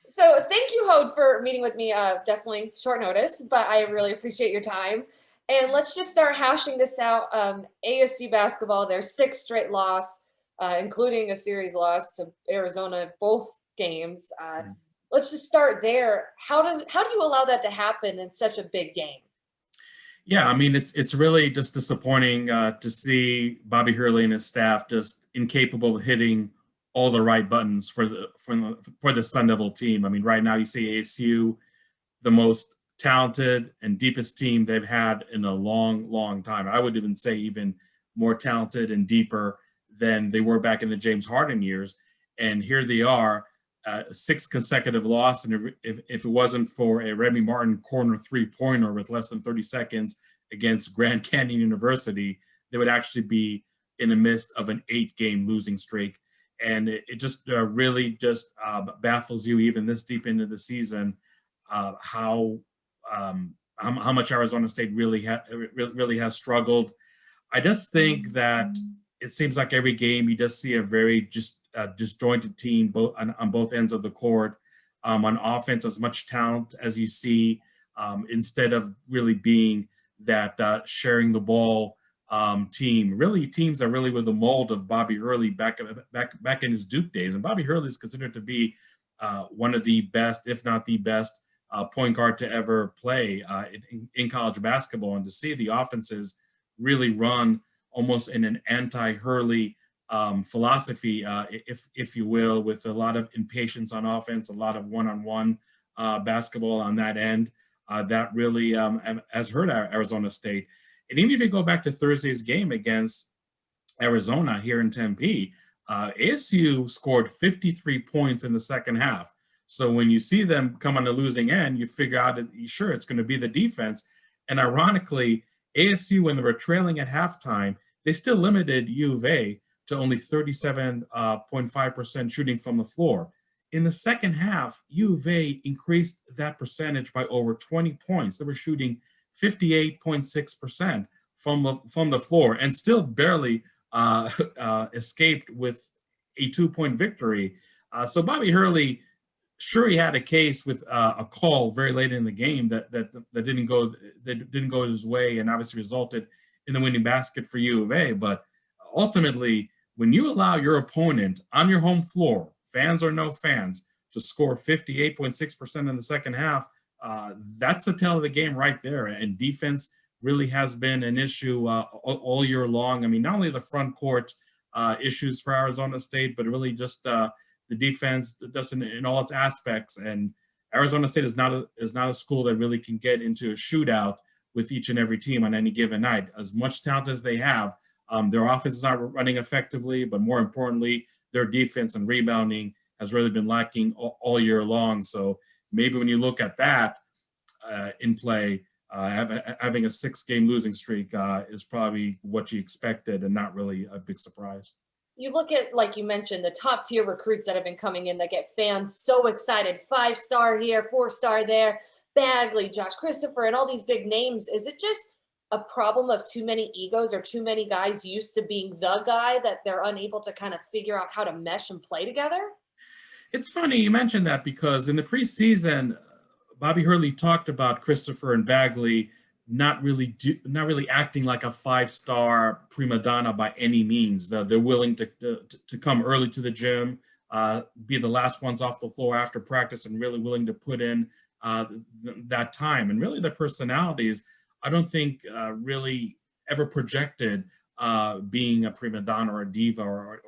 So thank you, Hode, for meeting with me. Definitely short notice, but I really appreciate your time. And let's just start hashing this out. ASU basketball, their sixth straight loss, including a series loss to Arizona, both games. Let's just start there. How do you allow that to happen in such a big game? Yeah, I mean it's really just disappointing to see Bobby Hurley and his staff just incapable of hitting all the right buttons for the Sun Devil team. I mean, right now you see ASU, the most talented and deepest team they've had in a long, long time. I would even say even more talented and deeper than they were back in the James Harden years. And here they are, six consecutive loss. And if it wasn't for a Remy Martin corner three-pointer with less than 30 seconds against Grand Canyon University, they would actually be in the midst of an 8-game losing streak. And it just really just baffles you even this deep into the season uh, how, how much Arizona State really has struggled. I just think that it seems like every game you just see a very just disjointed team both on both ends of the court. On offense, as much talent as you see, instead of really being that sharing the ball team. Really, teams are really with the mold of Bobby Hurley back in his Duke days, and Bobby Hurley is considered to be one of the best, if not the best, point guard to ever play in college basketball. And to see the offenses really run almost in an anti-Hurley philosophy, if you will, with a lot of impatience on offense, a lot of one-on-one basketball on that end, that really has hurt Arizona State. And even if you go back to Thursday's game against Arizona here in Tempe, ASU scored 53 points in the second half. So when you see them come on the losing end, you figure out that sure it's going to be the defense. And ironically, ASU, when they were trailing at halftime, they still limited U of A to only 37.5% shooting from the floor. In the second half, U of A increased that percentage by over 20 points. They were shooting 58.6% from the floor and still barely escaped with a 2-point victory. So Bobby Hurley, sure, he had a case with a call very late in the game that didn't go his way and obviously resulted in the winning basket for U of A. But ultimately, when you allow your opponent on your home floor, fans or no fans, to score 58.6% in the second half, that's the tale of the game right there. And defense really has been an issue all year long. I mean, not only the front court issues for Arizona State, but really just the defense doesn't in all its aspects. And Arizona State is not a school that really can get into a shootout with each and every team on any given night. As much talent as they have, their offense is not running effectively, but more importantly, their defense and rebounding has really been lacking all year long. So maybe when you look at that in play, having a 6-game losing streak is probably what you expected and not really a big surprise. You look at, like you mentioned, the top tier recruits that have been coming in that get fans so excited. 5-star here, 4-star there, Bagley, Josh Christopher, and all these big names. Is it just a problem of too many egos or too many guys used to being the guy that they're unable to kind of figure out how to mesh and play together? It's funny you mentioned that because in the preseason, Bobby Hurley talked about Christopher and Bagley not really acting like a 5-star prima donna by any means. They're willing to come early to the gym, be the last ones off the floor after practice, and really willing to put in that time. And really, their personalities, I don't think really ever projected being a prima donna or a diva or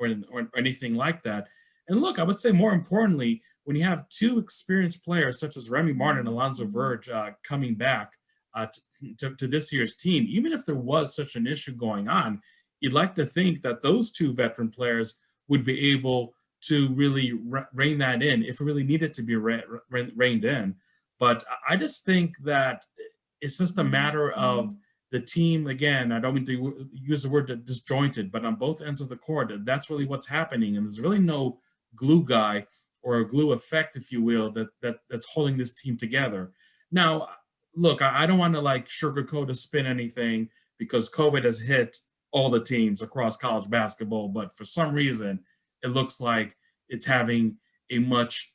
anything like that. And look, I would say more importantly, when you have two experienced players such as Remy Martin and Alonzo Verge coming back to this year's team, even if there was such an issue going on, you'd like to think that those two veteran players would be able to really rein that in if it really needed to be reined in. But I just think that it's just a matter of the team. Again, I don't mean to use the word disjointed, but on both ends of the court, that's really what's happening. And there's really no glue guy or a glue effect, if you will, that's holding this team together. Now, look, I don't want to like sugarcoat or spin anything because COVID has hit all the teams across college basketball, but for some reason, it looks like it's having a much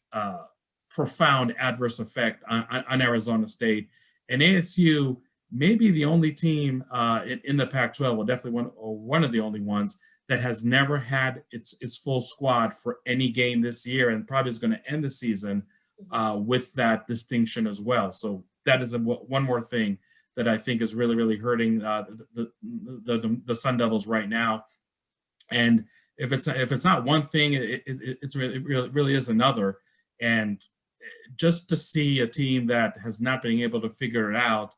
profound adverse effect on Arizona State. And ASU may be the only team in the Pac-12, well, definitely one of the only ones that has never had its full squad for any game this year, and probably is going to end the season with that distinction as well. So that is one more thing that I think is really, really hurting the Sun Devils right now. And if it's not one thing, it really is another. And just to see a team that has not been able to figure it out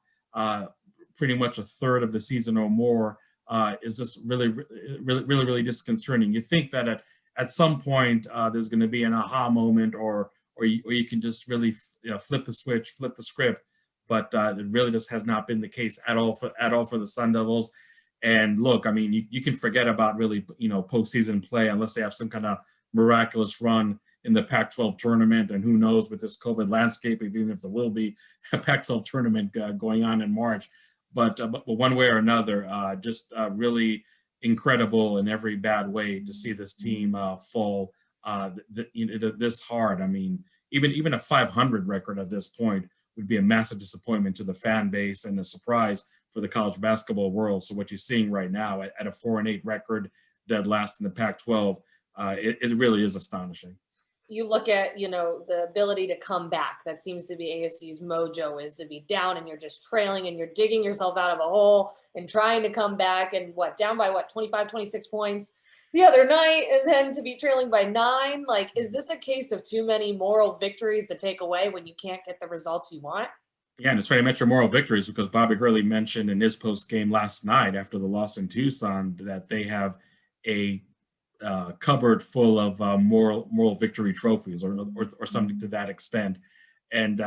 pretty much a third of the season or more is just really disconcerting. You think that at some point there's going to be an aha moment, or you can just really flip the switch, flip the script, but it really just has not been the case at all for the Sun Devils. And look, I mean, you can forget about really postseason play unless they have some kind of miraculous run in the Pac-12 tournament, and who knows with this COVID landscape, even if there will be a Pac-12 tournament going on in March. But one way or another, just really incredible in every bad way to see this team fall this hard. I mean, even a 500 record at this point would be a massive disappointment to the fan base and a surprise for the college basketball world. So what you're seeing right now at a 4-8 record, dead last in the Pac-12, it really is astonishing. You look at, the ability to come back. That seems to be ASU's mojo, is to be down and you're just trailing and you're digging yourself out of a hole and trying to come back, and down by 25, 26 points the other night, and then to be trailing by 9. Like, is this a case of too many moral victories to take away when you can't get the results you want? Yeah, and it's funny I mentioned moral victories because Bobby Hurley mentioned in his post game last night after the loss in Tucson that they have a cupboard full of moral victory trophies or something to that extent. And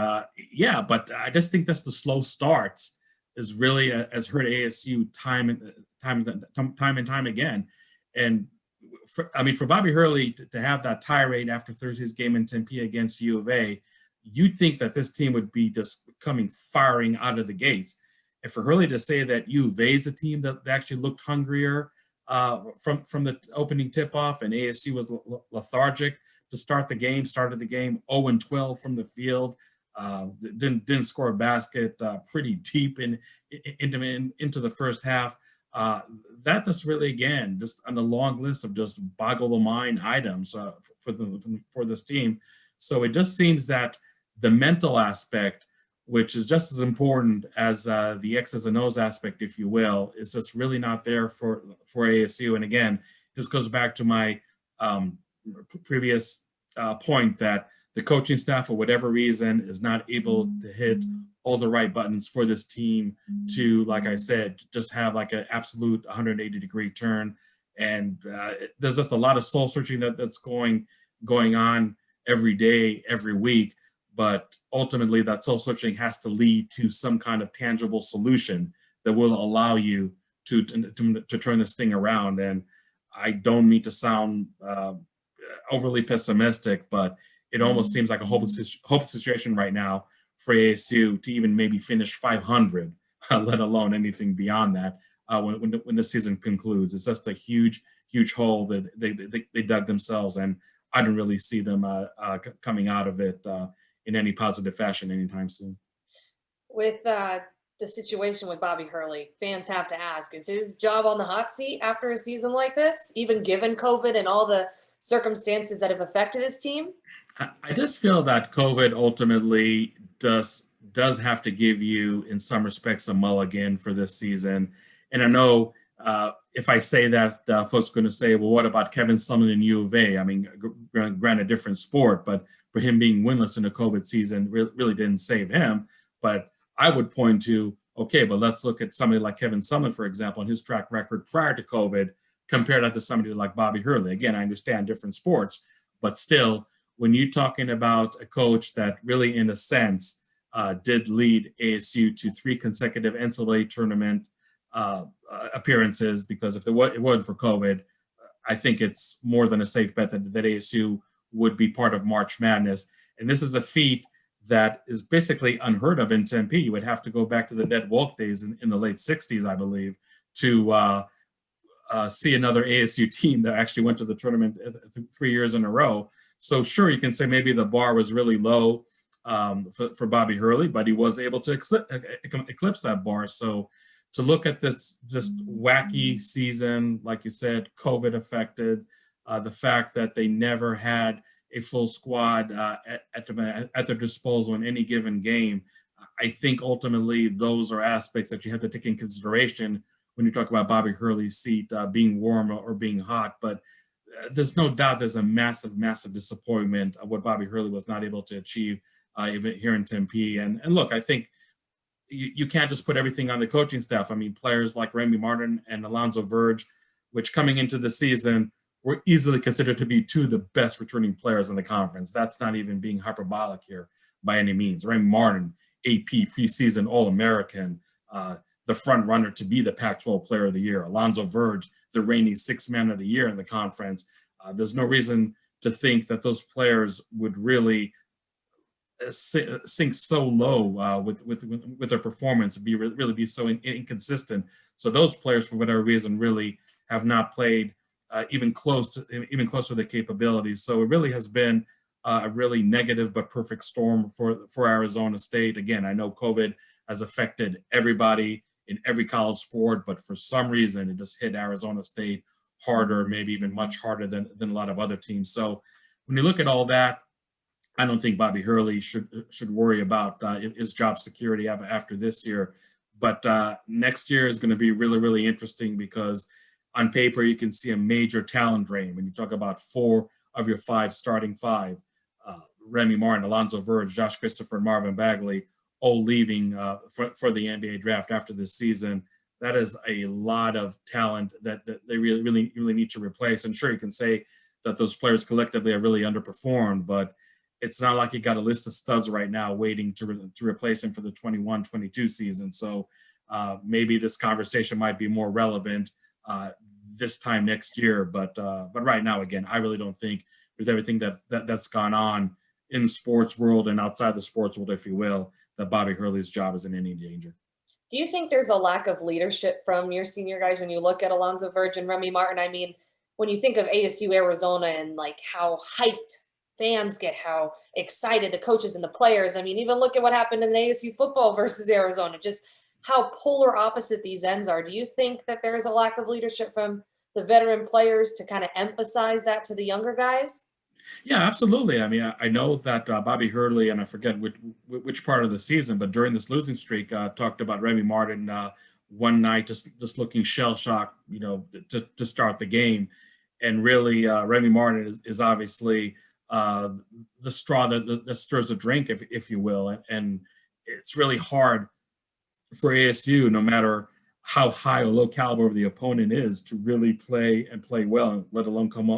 yeah, but I just think that's the slow starts is really has hurt ASU time and time again. And for Bobby Hurley to have that tirade after Thursday's game in Tempe against U of A, you'd think that this team would be just firing out of the gates. And for Hurley to say that U of A is a team that actually looked hungrier from the opening tip-off, and ASU was lethargic to started the game 0-12 from the field, didn't score a basket pretty deep into the first half. That just really, again, just on the long list of just boggle the mind items for this team. So it just seems that the mental aspect, which is just as important as the X's and O's aspect, if you will, is just really not there for ASU. And again, this goes back to my previous point that the coaching staff, for whatever reason, is not able to hit all the right buttons for this team to, like I said, just have like an absolute 180-degree turn. And there's just a lot of soul searching that's going on every day, every week. But ultimately, that soul searching has to lead to some kind of tangible solution that will allow you to turn this thing around. And I don't mean to sound overly pessimistic, but it almost seems like a hopeless situation right now for ASU to even maybe finish 500, let alone anything beyond that when the season concludes. It's just a huge hole that they dug themselves, and I don't really see them coming out of it in any positive fashion anytime soon. With the situation with Bobby Hurley, fans have to ask, is his job on the hot seat after a season like this, even given COVID and all the circumstances that have affected his team? I just feel that COVID ultimately does have to give you, in some respects, a mulligan for this season. And I know if I say that, folks are going to say, well, what about Kevin Sumlin in U of A? I mean, granted, a different sport, but for him being winless in the COVID season really didn't save him. But I would point to, okay, but let's look at somebody like Kevin Sumlin, for example, and his track record prior to COVID, compare that to somebody like Bobby Hurley. Again, I understand different sports, but still, when you're talking about a coach that really, in a sense, did lead ASU to 3 consecutive NCAA tournament appearances, because if it wasn't for COVID, I think it's more than a safe bet that ASU would be part of March Madness. And this is a feat that is basically unheard of in Tempe. You would have to go back to the Ned Walk days in the late 60s, I believe, to see another ASU team that actually went to the tournament 3 years in a row. So sure, you can say maybe the bar was really low for Bobby Hurley, but he was able to eclipse that bar. So to look at this just wacky season, like you said, COVID affected, the fact that they never had a full squad at their disposal in any given game, I think ultimately those are aspects that you have to take in consideration when you talk about Bobby Hurley's seat being warm or being hot. But there's no doubt there's a massive, massive disappointment of what Bobby Hurley was not able to achieve even here in Tempe. And look, I think you can't just put everything on the coaching staff. I mean, players like Remy Martin and Alonzo Verge, which coming into the season were easily considered to be two of the best returning players in the conference. That's not even being hyperbolic here by any means. Remy Martin, AP preseason All-American, the front runner to be the Pac-12 Player of the Year. Alonzo Verge, the reigning Sixth Man of the Year in the conference. There's no reason to think that those players would really sink so low with their performance and really be so inconsistent. So those players, for whatever reason, really have not played even close to the capabilities. So it really has been a really negative but perfect storm for Arizona State. Again, I know COVID has affected everybody in every college sport, but for some reason it just hit Arizona State harder, maybe even much harder than a lot of other teams. So when you look at all that, I don't think Bobby Hurley should worry about his job security after this year. But next year is going to be really, really interesting because on paper you can see a major talent drain. When you talk about 4 of your 5 starting 5, Remy Martin, Alonzo Verge, Josh Christopher, and Marvin Bagley, all leaving for the NBA draft after this season. That is a lot of talent that they really need to replace. And sure, you can say that those players collectively have really underperformed, but it's not like you got a list of studs right now waiting to replace him for the 21-22 season. So maybe this conversation might be more relevant this time next year. But right now, again, I really don't think with everything that's gone on in the sports world and outside the sports world, if you will, that Bobby Hurley's job is in any danger. Do you think there's a lack of leadership from your senior guys when you look at Alonzo Verge and Remy Martin? I mean, when you think of ASU Arizona and like how hyped fans get, how excited the coaches and the players. I mean, even look at what happened in the ASU football versus Arizona, just how polar opposite these ends are. Do you think that there is a lack of leadership from the veteran players to kind of emphasize that to the younger guys? Yeah, absolutely. I mean, I know that Bobby Hurley, and I forget which part of the season, but during this losing streak, talked about Remy Martin one night just looking shell-shocked, to start the game. And really, Remy Martin is obviously the straw that stirs the drink, if you will. And it's really hard for ASU, no matter how high or low caliber the opponent is, to really play well, let alone come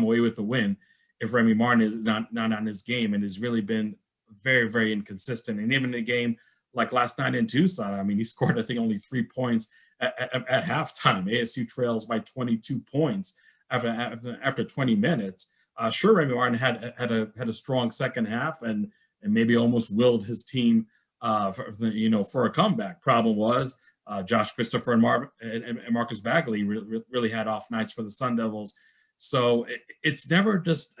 away with the win if Remy Martin is not on his game and has really been very, very inconsistent. And even in a game like last night in Tucson, I mean, he scored, I think, only 3 points at halftime. ASU trails by 22 points after 20 minutes. Sure, Remy Martin had a strong second half and maybe almost willed his team for a comeback. Problem was Josh Christopher and Marcus Bagley really had off nights for the Sun Devils. So it's never just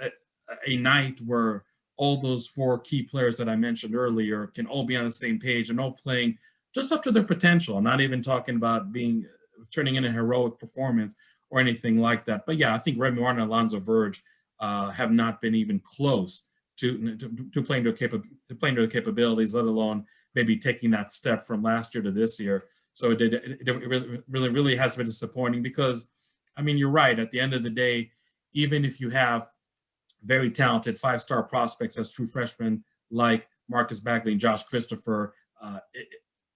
a night where all those 4 key players that I mentioned earlier can all be on the same page and all playing just up to their potential. I'm not even talking about turning in a heroic performance or anything like that. But yeah, I think Remy Martin and Alonzo Verge have not been even close to playing to their capabilities, let alone maybe taking that step from last year to this year. So it really has been disappointing because, I mean, you're right. At the end of the day, even if you have very talented 5-star prospects as true freshmen like Marcus Bagley and Josh Christopher,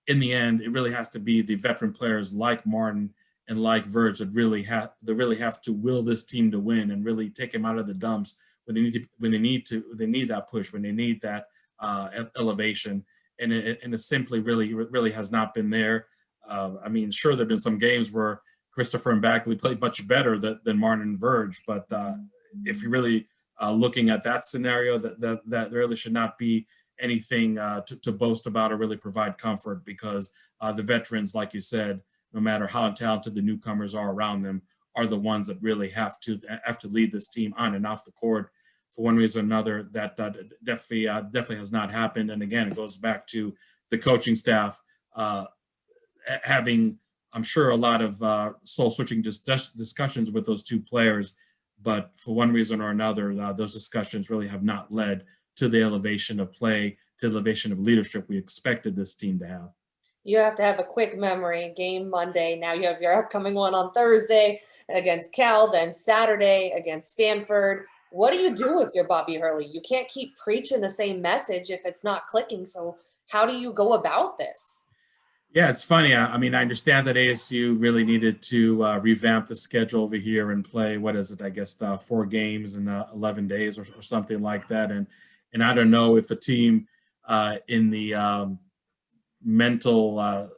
in the end, it really has to be the veteran players like Martin and like Verge that really have to will this team to win and really take them out of the dumps when they need that push, when they need that elevation, and it simply really has not been there. I mean, sure, there've been some games where Christopher and Bagley played much better than Martin and Verge, but if you're really looking at that scenario, that really should not be anything to boast about or really provide comfort, because the veterans, like you said, no matter how talented the newcomers are around them, are the ones that really have to lead this team on and off the court for one reason or another, that definitely has not happened. And again, it goes back to the coaching staff having, I'm sure, a lot of soul-searching discussions with those two players, but for one reason or another, those discussions really have not led to the elevation of play, to the elevation of leadership we expected this team to have. You have to have a quick memory. Game Monday. Now you have your upcoming one on Thursday against Cal, then Saturday against Stanford. What do you do if you're Bobby Hurley? You can't keep preaching the same message if it's not clicking. So how do you go about this? Yeah, it's funny. I mean, I understand that ASU really needed to revamp the schedule over here and play, what is it, I guess, 4 games in 11 days or something like that. And I don't know if a team in the mental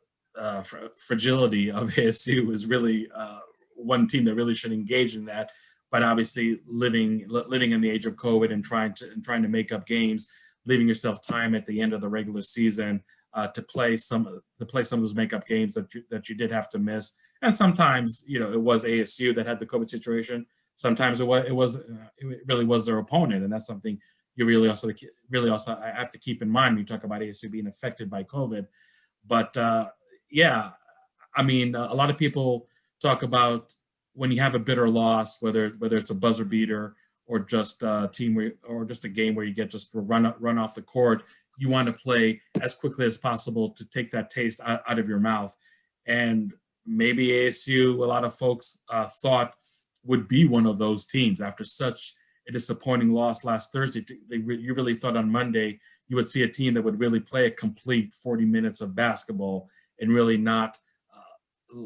fragility of ASU is really one team that really should engage in that. But obviously, living in the age of COVID and trying to make up games, leaving yourself time at the end of the regular season to play some of those makeup games that you did have to miss. And sometimes, it was ASU that had the COVID situation. Sometimes it really was their opponent, and that's something you really also have to keep in mind when you talk about ASU being affected by COVID. But yeah, I mean, a lot of people talk about when you have a bitter loss, whether it's a buzzer beater or just a game where you get just run off the court, you want to play as quickly as possible to take that taste out of your mouth. And maybe ASU, a lot of folks thought would be one of those teams after such a disappointing loss last Thursday. You really thought on Monday you would see a team that would really play a complete 40 minutes of basketball and really not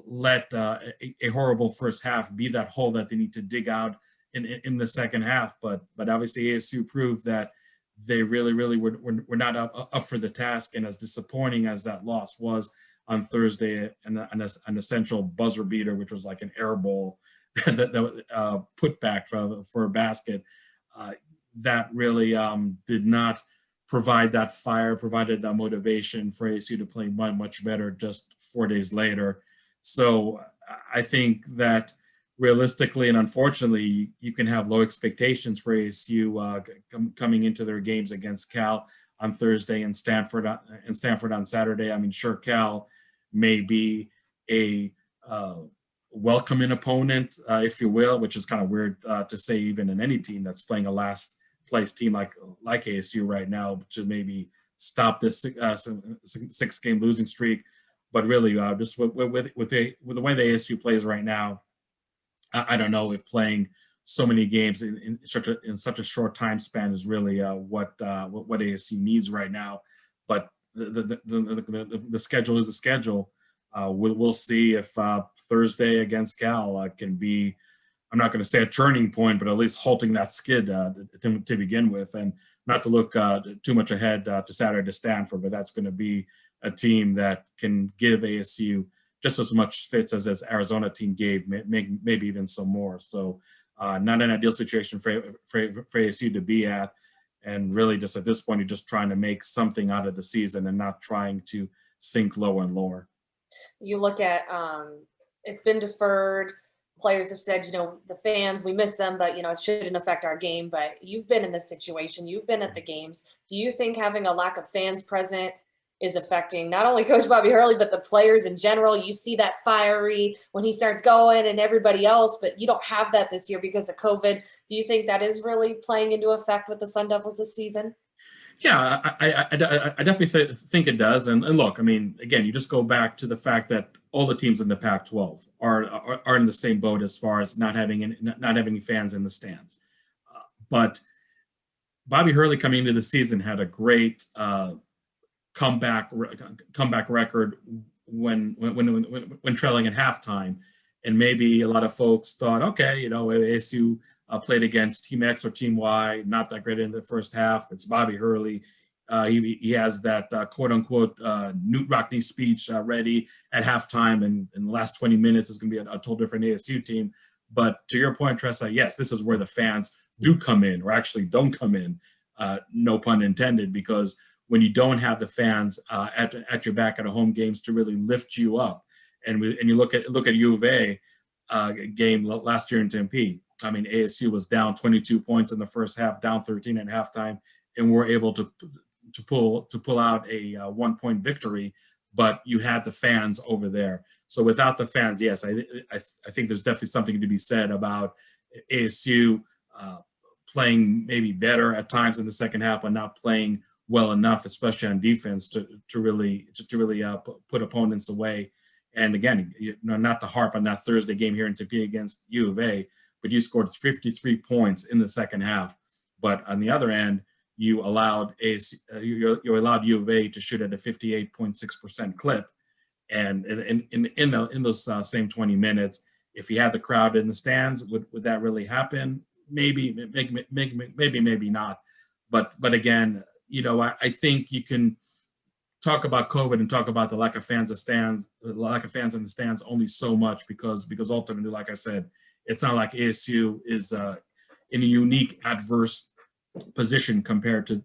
let a horrible first half be that hole that they need to dig out in the second half. But obviously ASU proved that they really were not up for the task. And as disappointing as that loss was on Thursday, an essential buzzer beater, which was like an air ball that put back for a basket, that really did not provide that fire, provided that motivation for ASU to play much better just 4 days later. So I think that realistically and unfortunately, you can have low expectations for ASU coming into their games against Cal on Thursday and Stanford on Saturday. I mean, sure, Cal may be a welcoming opponent, if you will, which is kind of weird to say even in any team that's playing a last place team like ASU right now to maybe stop this 6-game losing streak. But really, just with the way the ASU plays right now, I don't know if playing so many games in such a short time span is really what ASU needs right now. But the schedule is a schedule. We'll see if Thursday against Cal can be, I'm not going to say a turning point, but at least halting that skid to begin with. And not to look too much ahead to Saturday to Stanford, but that's going to be a team that can give ASU just as much fits as Arizona team gave, maybe even some more. So not an ideal situation for ASU to be at. And really just at this point, you're just trying to make something out of the season and not trying to sink lower and lower. You look at it's been deferred. Players have said, the fans, we miss them, but, it shouldn't affect our game. But you've been in this situation. You've been at the games. Do you think having a lack of fans present is affecting not only Coach Bobby Hurley, but the players in general? You see that fiery when he starts going and everybody else, but you don't have that this year because of COVID. Do you think that is really playing into effect with the Sun Devils this season? Yeah, I definitely think it does. And look, I mean, again, you just go back to the fact that all the teams in the Pac-12 are in the same boat as far as not having any fans in the stands. But Bobby Hurley coming into the season had a great comeback record when trailing at halftime, and maybe a lot of folks thought, okay, ASU played against Team X or Team Y, not that great in the first half. It's Bobby Hurley. He has that quote unquote Newt Rockney speech ready at halftime, and in the last 20 minutes is going to be a total different ASU team. But to your point, Tresa, yes, this is where the fans do come in, or actually don't come in, no pun intended, because when you don't have the fans at your back at a home games to really lift you up, and you look at U of A game last year in Tempe, I mean, ASU was down 22 points in the first half, down 13 at halftime, and were able to pull out a 1-point victory. But you had the fans over there. So without the fans, yes, I think there's definitely something to be said about ASU playing maybe better at times in the second half, but not playing well enough, especially on defense, to really put opponents away. And again, not to harp on that Thursday game here in Tempe against U of A, but you scored 53 points in the second half. But on the other end, you allowed you allowed U of A to shoot at a 58.6% clip, and in those same 20 minutes, if you had the crowd in the stands, would that really happen? Maybe not. But again, I think you can talk about COVID and talk about the lack of fans in the stands only so much because ultimately, like I said, it's not like ASU is in a unique adverse position compared to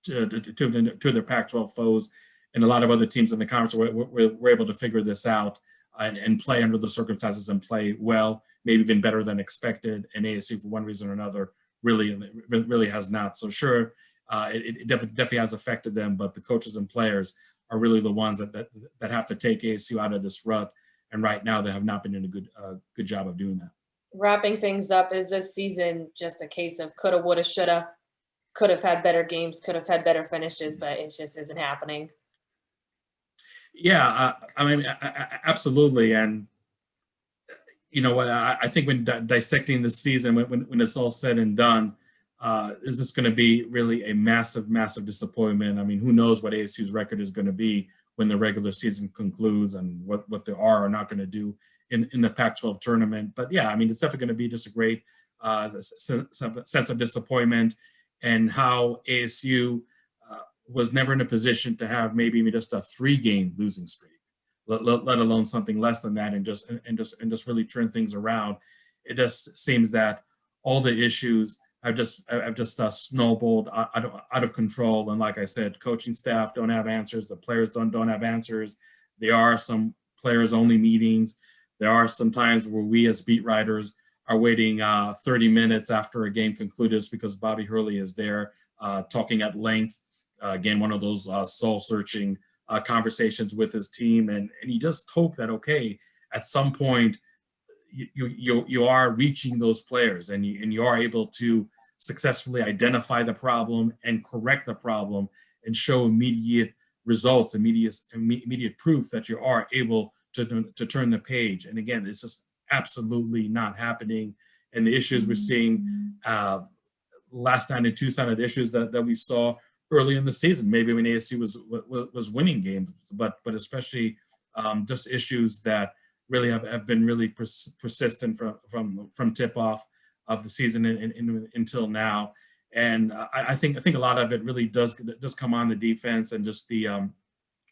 their Pac-12 foes, and a lot of other teams in the conference were able to figure this out and play under the circumstances and play well, maybe even better than expected. And ASU, for one reason or another, really has not. So sure, it definitely has affected them, but the coaches and players are really the ones that have to take ASU out of this rut. And right now, they have not been doing a good job of doing that. Wrapping things up, is this season just a case of coulda, woulda, shoulda? Could have had better games, could have had better finishes, but it just isn't happening. Yeah, I mean, absolutely. And you know what? I think when dissecting the season, when it's all said and done, is this going to be really a massive disappointment? I mean, who knows what ASU's record is going to be when the regular season concludes and what they are or not going to do in the Pac-12 tournament. But yeah, I mean, it's definitely going to be just a great sense of disappointment, and how ASU was never in a position to have maybe even just a 3-game losing streak, let alone something less than that, and just really turn things around. It just seems that all the issues have just snowballed out of control. And like I said, coaching staff don't have answers. The players don't have answers. There are some players-only meetings. There are some times where we as beat writers are waiting 30 minutes after a game concluded just because Bobby Hurley is there talking at length. Again, one of those soul-searching conversations with his team. And you just hope that, okay, at some point you are reaching those players and you are able to successfully identify the problem and correct the problem and show immediate results, immediate proof that you are able to turn the page. And again, it's just absolutely not happening. And the issues we're seeing last night in Tucson are the issues that we saw early in the season, maybe when ASU was winning games, but especially just issues that really have been really persistent from tip-off of the season until now. And I think a lot of it really does come on the defense and just the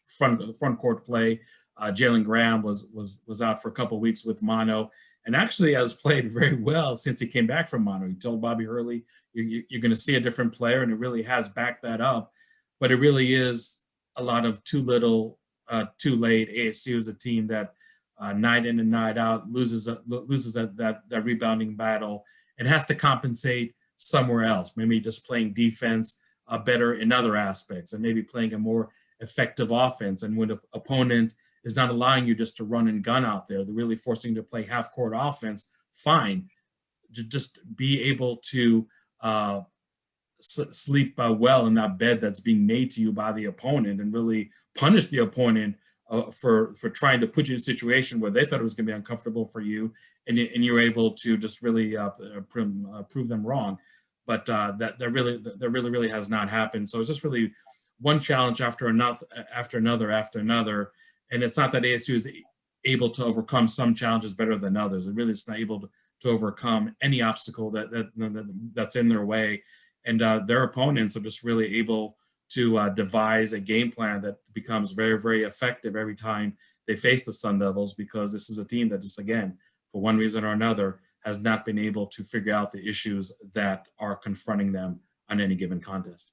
front court play. Jalen Graham was out for a couple of weeks with mono, and actually has played very well since he came back from mono. He told Bobby Hurley, you're going to see a different player, and it really has backed that up. But it really is a lot of too little, too late. ASU is a team that night in and night out loses that rebounding battle and has to compensate somewhere else. Maybe just playing defense better in other aspects, and maybe playing a more effective offense. And when an opponent is not allowing you just to run and gun out there, they're really forcing you to play half-court offense, fine. Just be able to sleep well in that bed that's being made to you by the opponent, and really punish the opponent for trying to put you in a situation where they thought it was going to be uncomfortable for you, and you're able to just really prove them wrong. But that really has not happened. So it's just really one challenge after another. And it's not that ASU is able to overcome some challenges better than others. It really is not able to overcome any obstacle that's in their way. And their opponents are just really able to devise a game plan that becomes very, very effective every time they face the Sun Devils, because this is a team that just, again, for one reason or another, has not been able to figure out the issues that are confronting them on any given contest.